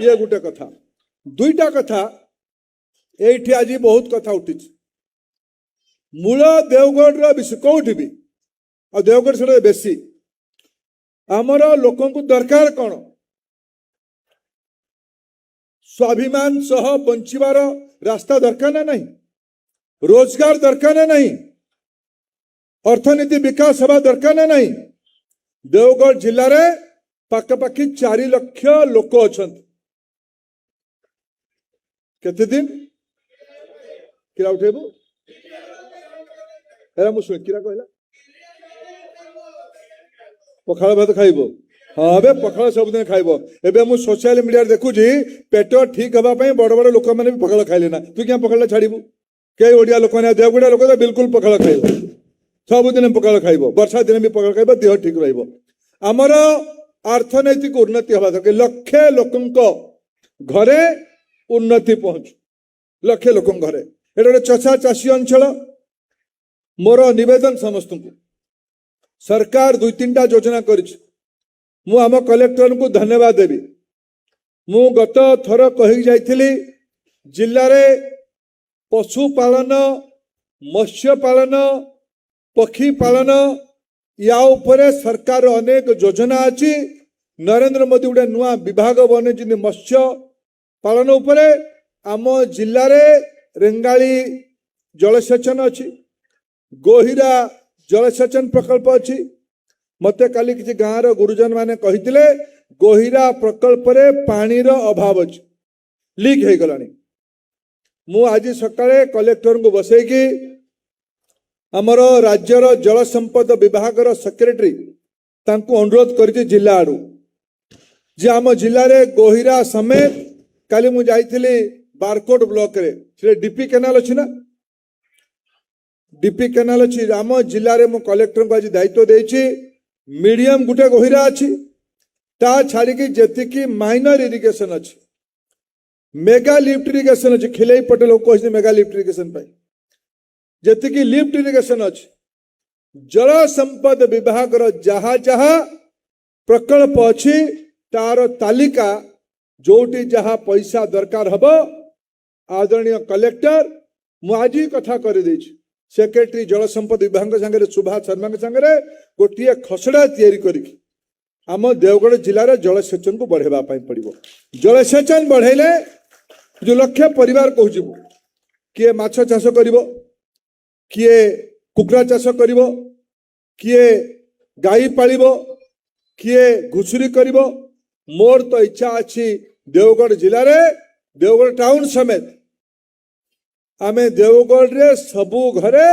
ये गोटे कथा दुईटा कथा ये आज बहुत कथा उठी मूल देवगढ़ विषय कौटी भी आ देवगढ़ से बेसी आमर लोक दरकार कौन स्वाभिमान सह बंचार रास्ता दरकार ना नहीं रोजगार दरकार ना नहीं अर्थनीति विकास हवा दरकार ना नहीं देवगढ़ जिले में पाखापाखि 4 लाख लोक अच्छा केते दिन किरा उठेबू एरा मु सुन किरा कहला पखाल भात खाइबो हाँ बे पखाल सब दिन खाइबो एबे मु सोशल मीडिया देखु जी पेट ठीक हवा पई बड़ बड़ लोक माने भी पखाल खाइले ना तू क्या पखाल छाड़ीबू के ओडिया लोक ने देवगुड़ा लोक तो बिल्कुल पखाल खाइबो सब दिन पखाल खाइबो वर्षा दिन भी पखाल खाइबो देह ठीक रहइबो हमर अर्थनैतिक उन्नति हवा दरकार लक्षे लोकंक घरे उन्नति पहुंच लक्षे लोक घरे एटा गोटे चषा चाषी अंचल मोर निवेदन समस्त को सरकार 2-3टा योजना कर आम कलेक्टर को धन्यवाद देवी मु गत थर कही जाइथिली जिल्ला रे पशुपालन मत्स्य पालन पक्षी पालन या उपरे सरकार अनेक योजना अच्छी नरेंद्र मोदी गोटे नुआ विभाग बने मत्स्य पालन उपरे आम जिल्ला रे रेंगाली जलसेचन अच्छी गोहिरा जलसेचन प्रकल्प अच्छी मते काली किसी गाँव रो गुरुजन माने कहिथिले गोहिरा प्रकल्प रे पानी रो अभाव अच्छी लीक हो गलानी मु आज सकाळे कलेक्टर को बसैकी आमर राज्यर जल संपद विभाग सेक्रेटरी तांको अनुरोध करछि जिला आडू जे आम जिले में गोहिरा समेत काली मु जाइथिली बारकोट ब्लॉक रे से डीपी केनाल अच्छी ना डीपी केनाल अच्छी आम जिले में मु कलेक्टर को आज दायित्व देछि मीडियम गुटे गोहिरा अच्छी ता छाड़िकी जेतिकी माइनर इरिगेशन अच्छी मेगा लिफ्ट इरिगेशन अच्छी खिलई पटेल कहते मेगा लिफ्ट इरिगेशन पाई जेतिकी लिफ्ट इरिगेशन अच्छी जल संपद विभाग जहा जहा प्रकल्प अच्छी तार तालिका जोटी जहा पैसा दरकार हब आदरणीय कलेक्टर मुझे कथा कर सेक्रेटरी जल संपद विभाग संगे सुभाष शर्मा संगे गोटे खसड़ा तैयारी आम देवगढ़ जिलार जलसेचन को बढ़ेवा पड़ो जलसेचन बढ़ेले जो लक्ष्य परिवार कहूँ किए माछ चाष कर किए कुकुड़ा चाष कर किए गाई पाल किए घुषुरी कर मोर तो इच्छा अच्छी देवगढ़ जिले में देवगढ़ टाउन समेत आमे देवगढ़ रे सबु घरे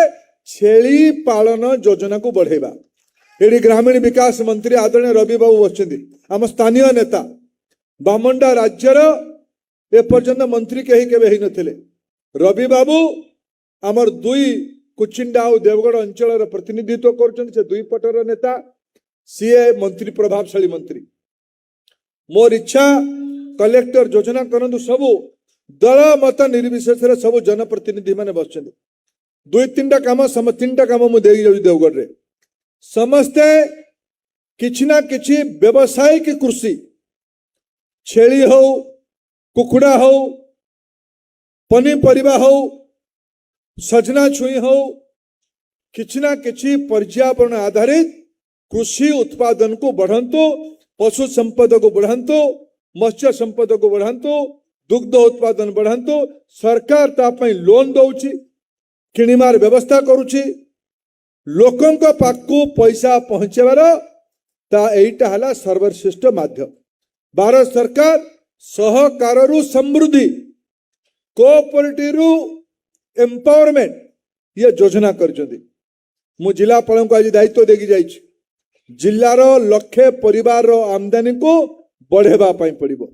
छेली पालन योजना को बढ़ेबा एडी ग्रामीण विकास मंत्री आदरणीय रवि बाबू बसचंदी आम स्थानीय नेता बामंडा राज्यर ए पर्यंत मंत्री कहीं केबे ही नथिले रवि बाबू आमर दुई कुचिंडा और देवगढ़ अंचल प्रतिनिधित्व कर दुई पटर नेता सीए मंत्री प्रभावशाली मंत्री मोर इच्छा कलेक्टर योजना करंतु सबू दल मत निर्विशेष सब जनप्रतिनिधि माने बस 2-3टा काम 3टा काम मुझे देवगढ़ रे समस्ते किछि ना किछि व्यवसायिक कृषि छेली हो कुकुड़ा हो पनीपरिया हो सजना छुई हो किछि ना किछि पर्यावरण आधारित कृषि उत्पादन को बढ़ातु पशु संपद को बढ़ातु मत्स्य संपद को बढ़ातु दुग्ध उत्पादन बढ़ातु सरकार तापई लोन दौची किणिमार व्यवस्था करुची लोकंक पाखु पैसा पहुंचेबार ता एटा हला सर्वश्रेष्ठ माध्यम भारत सरकार सहकारु समृद्धि कोऑपरेटिव एम्पावरमेंट ये योजना करछंती मु जिलापाल को आज दायित्व देगी जाइछि जिल्लार लक्षे परिवार आमदानी को बढ़ेबा पई पड़िबो।